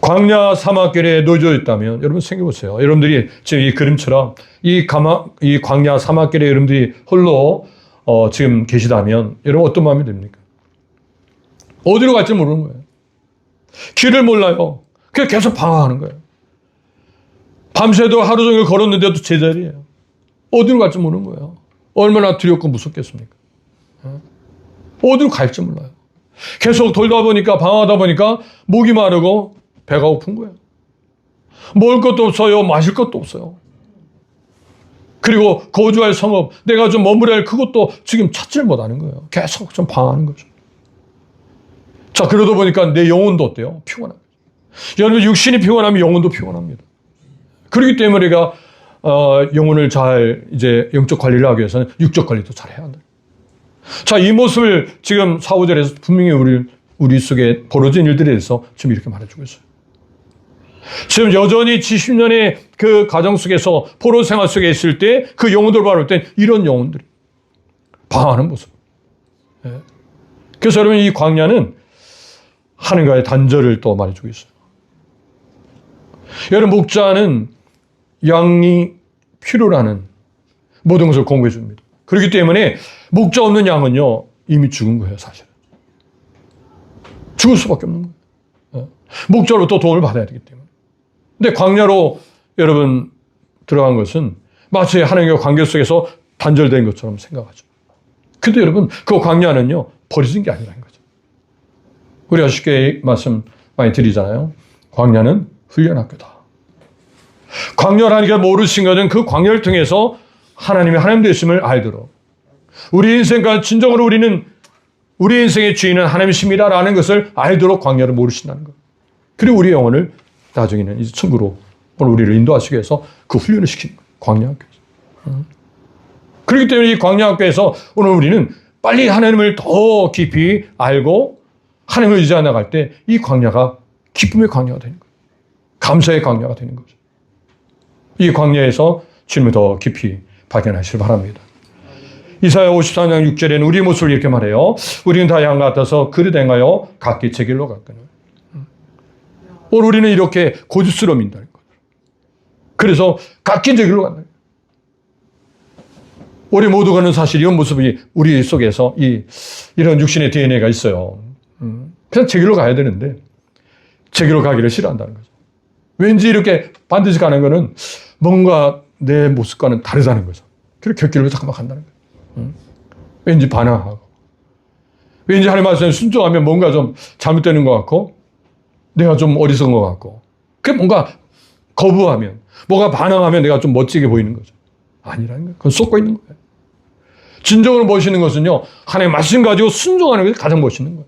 광야 사막길에 놓여져 있다면 여러분 생각해보세요. 여러분들이 지금 이 그림처럼 이 광야 사막길에 여러분들이 홀로 지금 계시다면 여러분 어떤 마음이 듭니까? 어디로 갈지 모르는 거예요. 길을 몰라요. 그래서 계속 방황하는 거예요. 밤새도 하루 종일 걸었는데도 제자리예요. 어디로 갈지 모르는 거예요. 얼마나 두렵고 무섭겠습니까? 어디로 갈지 몰라요. 계속 돌다 보니까 방황하다 보니까 목이 마르고 배가 고픈 거예요. 먹을 것도 없어요. 마실 것도 없어요. 그리고 거주할 성읍, 내가 좀 머무려야 할 그것도 지금 찾질 못하는 거예요. 계속 좀 방황하는 거죠. 자, 그러다 보니까 내 영혼도 어때요? 피곤합니다. 여러분, 육신이 피곤하면 영혼도 피곤합니다. 그렇기 때문에 우리가 영혼을 잘 이제 영적 관리를 하기 위해서는 육적 관리도 잘 해야 한다. 자, 이 모습을 지금 4, 5절에서 분명히 우리 속에 벌어진 일들에 대해서 지금 이렇게 말해주고 있어요. 지금 여전히 70년의 그 가정 속에서 포로 생활 속에 있을 때 그 영혼들 바라볼 땐 이런 영혼들이 방황하는 모습. 그래서 여러분, 이 광야는 하늘과의 단절을 또 말해주고 있어요. 여러분, 목자는 양이 필요로 하는 모든 것을 공급해 줍니다. 그렇기 때문에 목자 없는 양은요, 이미 죽은 거예요, 사실은. 죽을 수밖에 없는 거예요. 목자로부터 도움을 받아야 되기 때문에. 근데 광야로 여러분 들어간 것은 마치 하나님과 관계 속에서 단절된 것처럼 생각하죠. 근데 여러분, 그 광야는요, 버려진 게 아니라는 거죠. 우리가 쉽게 말씀 많이 드리잖아요. 광야는 훈련학교다. 광야라는 게 모르신 것은 그 광야를 통해서 하나님이 하나님 되심을 알도록, 우리 인생과 진정으로 우리 인생의 주인은 하나님이십니다라는 것을 알도록 광야를 모르신다는 것. 그리고 우리 영혼을 나중에는 이제 천국으로 오늘 우리를 인도하시기 위해서 그 훈련을 시키는 거예요. 광야학교에서. 그렇기 때문에 이 광야학교에서 오늘 우리는 빨리 하나님을 더 깊이 알고 하나님을 의지해 나갈 때 이 광야가 기쁨의 광야가 되는 거예요. 감사의 광야가 되는 거죠. 이 광야에서 주님을 더 깊이 발견하시길 바랍니다. 이사야 54장 6절에는 우리의 모습을 이렇게 말해요. 우리는 다 양 같아서 그릇 행하여 각기 제 길로 갔거늘. 오늘 우리는 이렇게 고집스러움인다는 거예요. 그래서 각기 제 길로 간다. 우리 모두가는 사실 이런 모습이 우리 속에서 이런 육신의 DNA가 있어요. 그냥 제 길로 가야 되는데 제 길로 가기를 싫어한다는 거죠. 왠지 이렇게 반드시 가는 거는 뭔가 내 모습과는 다르다는 거죠. 그래서 곁길로 잠깐만 간다는 거예요. 왠지 반항하고, 왠지 하나님 말씀에 순종하면 뭔가 좀 잘못되는 것 같고, 내가 좀 어리석은 것 같고, 그게 뭔가 거부하면, 뭐가 반항하면 내가 좀 멋지게 보이는 거죠. 아니라는 거예요. 그건 쏟고 있는 거예요. 진정으로 멋있는 것은요, 하나님의 말씀 가지고 순종하는 것이 가장 멋있는 거예요.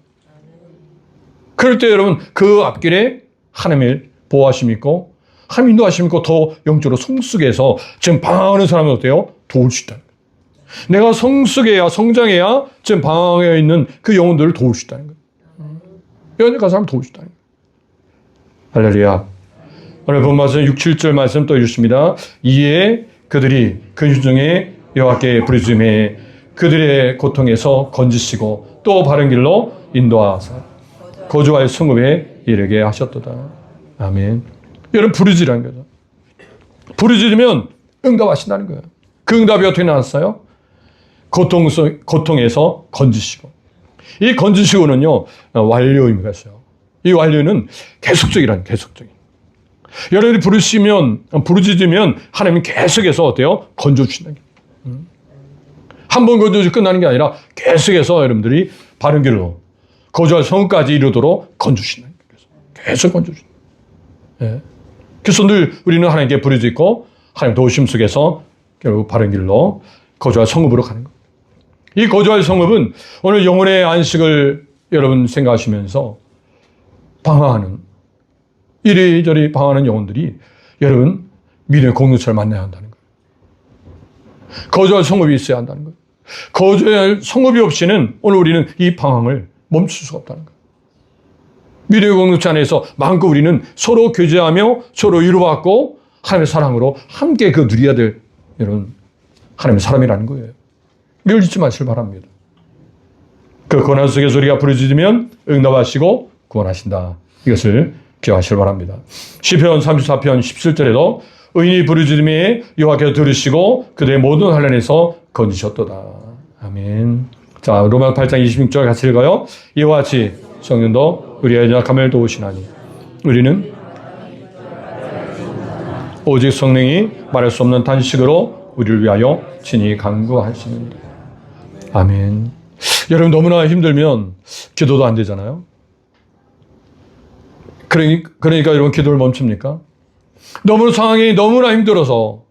그럴 때 여러분, 그 앞길에 하나님의 보호하심이 있고, 하나님 인도하심이 있고, 더 영적으로 성숙해서 지금 방황하는 사람은 어때요? 도울 수 있다는 거예요. 내가 성숙해야, 성장해야 지금 방황해 있는 그 영혼들을 도울 수 있다는 거예요. 연약한 사람을 도울 수 있다는 거예요. 할렐루야. 오늘 본 말씀 6, 7절 말씀 또 읽습니다. 이에 그들이 근심중에 여호와께 부르짖음에 그들의 고통에서 건지시고 또 바른 길로 인도하사 거주할 성읍에 이르게 하셨도다. 아멘. 여러분, 부르짖으라는 거죠. 부르짖으면 응답하신다는 거예요. 그 응답이 어떻게 나왔어요? 고통에서 건지시고. 이 건지시고는요, 완료 의미가 있어요. 이 완료는 계속적이라는, 계속적인. 여러분이 부르짖으면 하나님은 계속해서 어때요? 건져주신다는 거예요. 한 번 건져주고 끝나는 게 아니라 계속해서 여러분들이 바른 길로 거주할 성까지 이르도록 건져주신다는 거예요. 계속 건져주신다. 예. 그래서 늘 우리는 하나님께 부르짖고 하나님 도우심 속에서 결국 바른 길로 거주할 성읍으로 가는 거예요. 이 거주할 성읍은 오늘 영혼의 안식을 여러분 생각하시면서 방황하는, 이리저리 방황하는 영혼들이 여러분 믿음의 공동체를 만나야 한다는 거예요. 거주할 성읍이 있어야 한다는 거예요. 거주할 성읍이 없이는 오늘 우리는 이 방황을 멈출 수가 없다는 거예요. 믿음의 공동체 안에서 마음껏 우리는 서로 교제하며 서로 위로받고 하나님의 사랑으로 함께 그 누려야 될 여러분 하나님의 사람이라는 거예요. 이걸 잊지 마시길 바랍니다. 그 고난 속에서 우리가 부르짖으면 응답하시고 구원하신다. 이것을 기억하시길 바랍니다. 시편 34편 17절에도 의인이 부르짖음에 여호와께서 들으시고 그들의 모든 환난에서 건지셨도다. 아멘. 자, 로마 8장 26절 같이 읽어요. 이와 같이 성령도 우리의 연약함을 도우시나니 우리는 오직 성령이 말할 수 없는 단식으로 우리를 위하여 친히 간구하시는다. 아멘. 여러분, 너무나 힘들면 기도도 안 되잖아요. 그러니까 여러분, 기도를 멈춥니까? 너무 상황이 너무나 힘들어서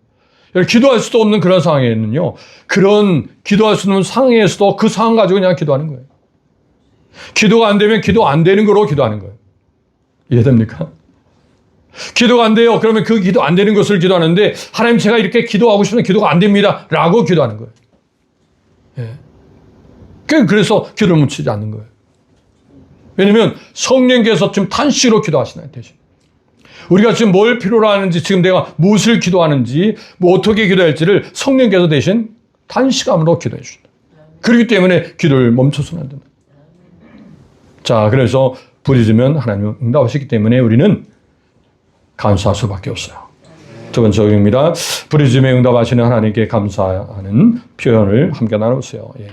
기도할 수도 없는 그런 상황에는요, 그런 기도할 수 없는 상황에서도 그 상황 가지고 그냥 기도하는 거예요. 기도가 안 되면 기도 안 되는 거로 기도하는 거예요. 이해됩니까? 기도가 안 돼요. 그러면 그 기도 안 되는 것을 기도하는데, 하나님 제가 이렇게 기도하고 싶은데 기도가 안 됩니다. 라고 기도하는 거예요. 예. 그래서 기도를 멈추지 않는 거예요. 왜냐면 성령께서 지금 탄식으로 기도하시나요, 대신. 우리가 지금 뭘 필요로 하는지, 지금 내가 무엇을 기도하는지, 뭐 어떻게 기도할지를 성령께서 대신 탄식함으로 기도해 주신다. 그렇기 때문에 기도를 멈춰서는 안 된다. 자, 그래서 부르짖으면 하나님은 응답하시기 때문에 우리는 감사할 수밖에 없어요. 두 번째 적용입니다. 부르짖음에 응답하시는 하나님께 감사하는 표현을 함께 나눠보세요. 예.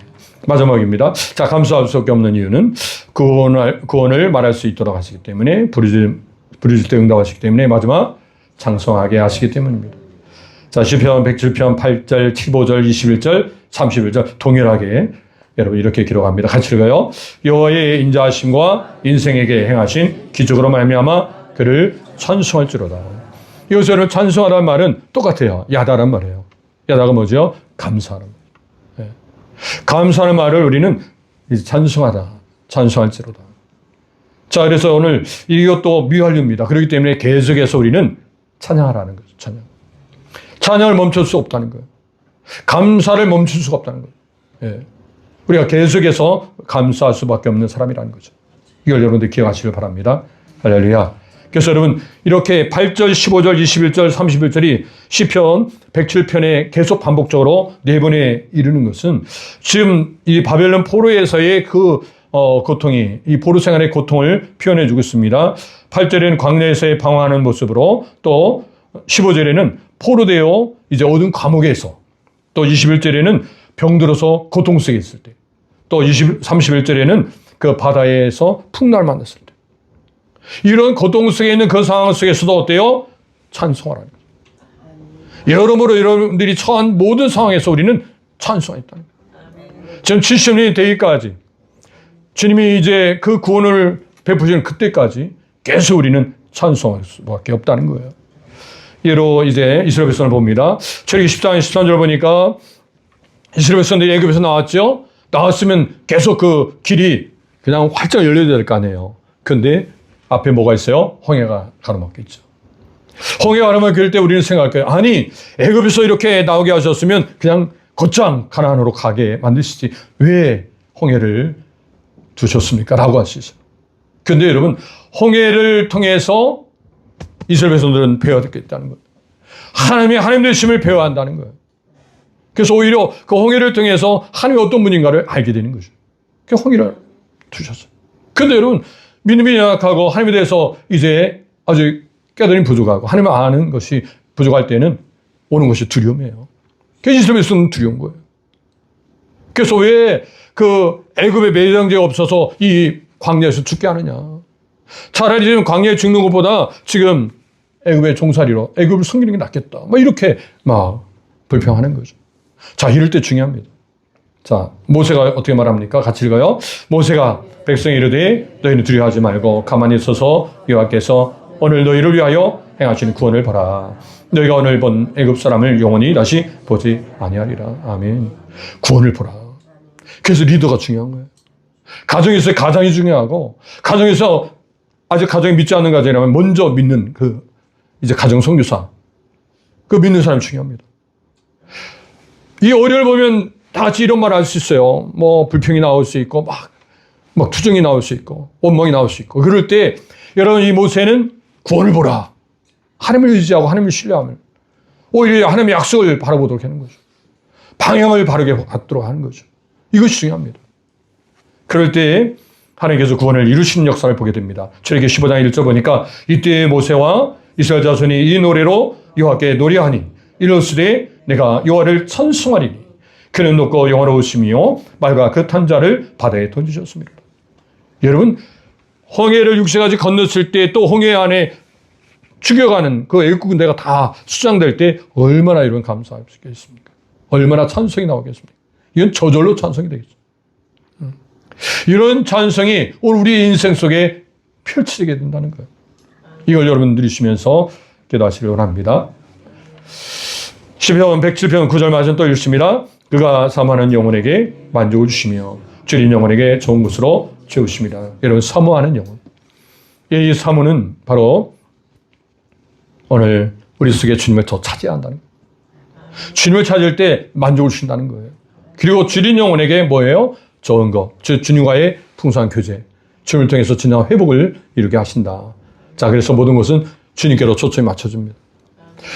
마지막입니다. 자, 감사할 수밖에 없는 이유는 구원을 말할 수 있도록 하시기 때문에, 부르짖을 때 응답하시기 때문에, 마지막 장성하게 하시기 때문입니다. 자, 시편 107편 8절, 15절, 21절, 31절 동일하게 여러분 이렇게 기록합니다. 같이 읽어요. 여호와의 인자하심과 인생에게 행하신 기적으로 말미암아 그를 찬송할지로다. 여기서는 찬송하라는 말은 똑같아요. 야다란 말이에요. 야다가 뭐죠? 감사하는 말. 예. 감사하는 말을 우리는 찬송하다, 찬송할지로다. 자, 그래서 오늘 이것도 미완료입니다. 그렇기 때문에 계속해서 우리는 찬양하라는 거죠. 찬양을 멈출 수 없다는 거예요. 감사를 멈출 수가 없다는 거예요. 예. 우리가 계속해서 감사할 수밖에 없는 사람이라는 거죠. 이걸 여러분들 기억하시길 바랍니다. 할렐루야. 그래서 여러분 이렇게 8절, 15절, 21절, 31절이 시편 107편에 계속 반복적으로 네 번에 이르는 것은 지금 이 바벨론 포로에서의 그 고통이, 이 포로 생활의 고통을 표현해 주고 있습니다. 8절에는 광야에서의 방황하는 모습으로, 또 15절에는 포로되어 이제 어두운 감옥에서, 또 21절에는 병들어서 고통 속에 있을 때, 또 31절에는 그 바다에서 풍랑을 만났을 때, 이런 고통 속에 있는 그 상황 속에서도 어때요? 찬송하라는 거죠. 여러모로 여러분들이 처한 모든 상황에서 우리는 찬송했다는 거예요. 지금 70년이 되기까지, 주님이 이제 그 구원을 베푸시는 그때까지 계속 우리는 찬송할 수밖에 없다는 거예요. 예로 이제 이스라엘 백성을 봅니다. 출애굽기 14장 13절 보니까 이스라엘 백성들이 애굽에서 나왔죠. 나왔으면 계속 그 길이 그냥 활짝 열려야 될 거 아니에요. 근데 앞에 뭐가 있어요? 홍해가 가로막혀있죠. 홍해가 가로막힐 때 우리는 생각할 거예요. 아니, 애굽에서 이렇게 나오게 하셨으면 그냥 곧장 가나안으로 가게 만드시지 왜 홍해를 두셨습니까? 라고 할 수 있어요. 근데 여러분, 홍해를 통해서 이스라엘 백성들은 배워듣겠다는 거예요. 하나님 되심을 배워야 한다는 거예요. 그래서 오히려 그 홍해를 통해서 하나님이 어떤 분인가를 알게 되는 거죠. 그 홍해를 두셨어요. 근데 여러분, 믿음이 약하고 하나님에 대해서 이제 아주 깨달음이 부족하고 하나님을 아는 것이 부족할 때는 오는 것이 두려움이에요. 그래서 이스라엘 백성은 두려운 거예요. 그래서 왜 그 애굽에 매장제가 없어서 이 광야에서 죽게 하느냐. 차라리 지금 광야에 죽는 것보다 지금 애굽의 종살이로 애굽을 섬기는 게 낫겠다. 막 이렇게 막 불평하는 거죠. 자, 이럴 때 중요합니다. 자, 모세가 어떻게 말합니까? 같이 읽어요. 모세가 백성이 이르되 너희는 두려워하지 말고 가만히 있어서 여호와께서 오늘 너희를 위하여 행하시는 구원을 보라. 너희가 오늘 본 애굽 사람을 영원히 다시 보지 아니하리라. 아멘. 구원을 보라. 그래서 리더가 중요한 거예요. 가정에서 가장이 중요하고, 가정에서 아직 가정이 믿지 않는 가정이라면 먼저 믿는 그 이제 가정 선교사, 그 믿는 사람이 중요합니다. 이 어려를 보면 다 같이 이런 말 할 수 있어요. 뭐 불평이 나올 수 있고 막 투정이 나올 수 있고 원망이 나올 수 있고, 그럴 때 여러분 이 모세는 구원을 보라. 하나님을 의지하고 하나님을 신뢰하면 오히려 하나님의 약속을 바라보도록 하는 거죠. 방향을 바르게 갖도록 하는 거죠. 이것이 중요합니다. 그럴 때 하나님께서 구원을 이루시는 역사를 보게 됩니다. 출애굽기 15장 1절 보니까 이때 모세와 이스라엘 자손이 이 노래로 여호와께 노래하니 이르시되 내가 여호와를 찬송하리니 그는 높고 영화로우시며 말과 그 탄 자를 바다에 던지셨습니다. 여러분, 홍해를 육세가지 건넜을 때 또 홍해 안에 죽여가는 그 애국 군대가 다 수장될 때 얼마나 이런 감사할 수 있겠습니까? 얼마나 찬송이 나오겠습니까? 이건 저절로 찬송이 되겠죠. 이런 찬송이 오늘 우리 인생 속에 펼쳐지게 된다는 거예요. 이걸 여러분 누리시면서 기도하시길 원합니다. 시편 107편 9절 말씀 또 읽습니다. 그가 사모하는 영혼에게 만족을 주시며 줄인 영혼에게 좋은 것으로 채우십니다. 여러분, 사모하는 영혼. 이 사모는 바로 오늘 우리 속에 주님을 더 찾아야 한다는 거예요. 주님을 찾을 때 만족을 주신다는 거예요. 그리고 줄인 영혼에게 뭐예요? 좋은 것, 즉 주님과의 풍성한 교제, 주님을 통해서 진정한 회복을 이루게 하신다. 자, 그래서 모든 것은 주님께로 초점이 맞춰집니다.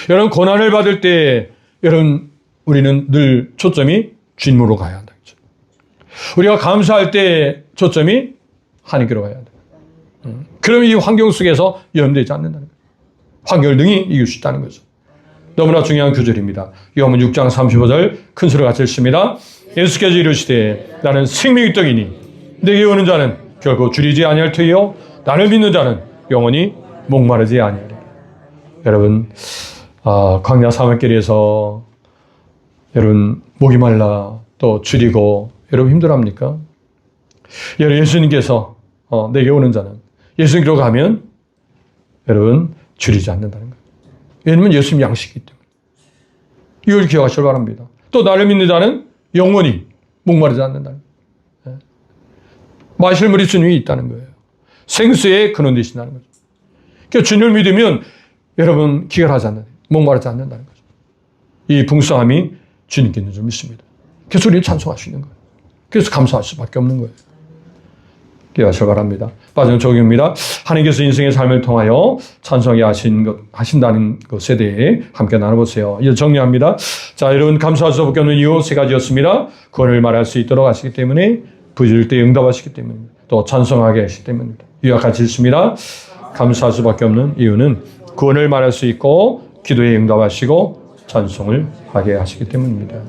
여러분, 고난을 받을 때 여러분, 우리는 늘 초점이 주님으로 가야 한다. 우리가 감사할 때 초점이 하나님께로 가야 한다. 그럼 이 환경 속에서 위험되지 않는다는 거예요. 환경을 능히 이길 수 있다는 거죠. 너무나 중요한 구절입니다. 요한복음 6장 35절 큰 소리가 같이 읽습니다. 예수께서 이르시되 나는 생명의 떡이니 내게 오는 자는 결코 줄이지 아니할 터이요 나를 믿는 자는 영원히 목마르지 아니하리라. 여러분, 광야 사막길에서 여러분 목이 말라 또 줄이고 여러분 힘들어합니까? 여러분, 예수님께서 내게 오는 자는 예수님께로 가면 여러분 줄이지 않는다는 거예요. 왜냐하면 예수님 양식이기 때문에. 이걸 기억하시길 바랍니다. 또 나를 믿는 자는 영원히 목마르지 않는다는 거예요. 마실 물이 주님이 있다는 거예요. 생수의 근원 되신다는 거죠. 그러니까 주님을 믿으면 여러분 기결하지 않는, 목마르지 않는다는 거죠. 이 풍성함이 주님께 있는 줄 믿습니다. 그래서 우리는 찬송할 수 있는 거예요. 그래서 감사할 수밖에 없는 거예요. 기억하시길 바랍니다. 마지막 적용입니다. 하나님께서 인생의 삶을 통하여 찬송하게 하신다는 것에 대해 함께 나눠보세요. 이제 정리합니다. 자, 여러분, 감사할 수밖에 없는 이유 세 가지였습니다. 구원을 말할 수 있도록 하시기 때문에, 부질 때 응답하시기 때문입니다. 또 찬송하게 하시기 때문입니다. 이와 같이 있습니다. 감사할 수밖에 없는 이유는 구원을 말할 수 있고 기도에 응답하시고 찬송을 하게 하시기 때문입니다.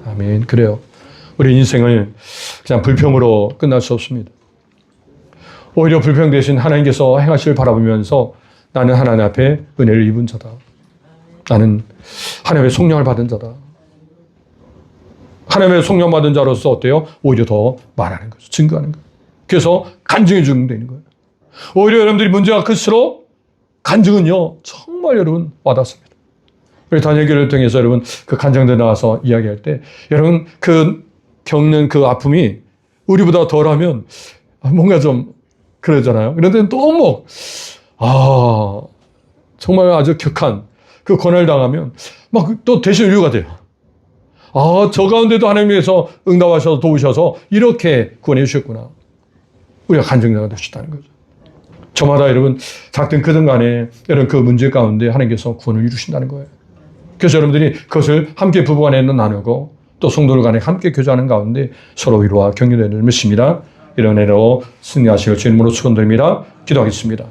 아멘. 그래요. 우리 인생을 그냥 불평으로 끝날 수 없습니다. 오히려 불평 대신 하나님께서 행하시를 바라보면서 나는 하나님 앞에 은혜를 입은 자다. 나는 하나님의 성령을 받은 자다. 하나님의 성령 받은 자로서 어때요? 오히려 더 말하는 거죠. 증거하는 거예요. 그래서 간증이 적용되는 거예요. 오히려 여러분들이 문제가 클수록 간증은요, 정말 여러분 와닿습니다. 우리 다니엘교회를 통해서 여러분 그 간증들 나와서 이야기할 때 여러분 그 겪는 그 아픔이 우리보다 덜하면 뭔가 좀 그러잖아요. 그런데 너무 정말 아주 격한 그 고난을 당하면 막 또 대신 위로가 돼요. 저 가운데도 하나님께서 응답하셔서 도우셔서 이렇게 구원해 주셨구나. 우리가 간증자가 될 수 있다는 거죠. 저마다 여러분 작든 크든 간에 여러분 그 문제 가운데 하나님께서 구원을 이루신다는 거예요. 그래서 여러분들이 그것을 함께 부부간에 나누고 또 성도들 간에 함께 교제하는 가운데 서로 위로와 격려되는 믿습니다. 이런 은혜로 승리하시길 주님으로 축원드립니다. 기도하겠습니다.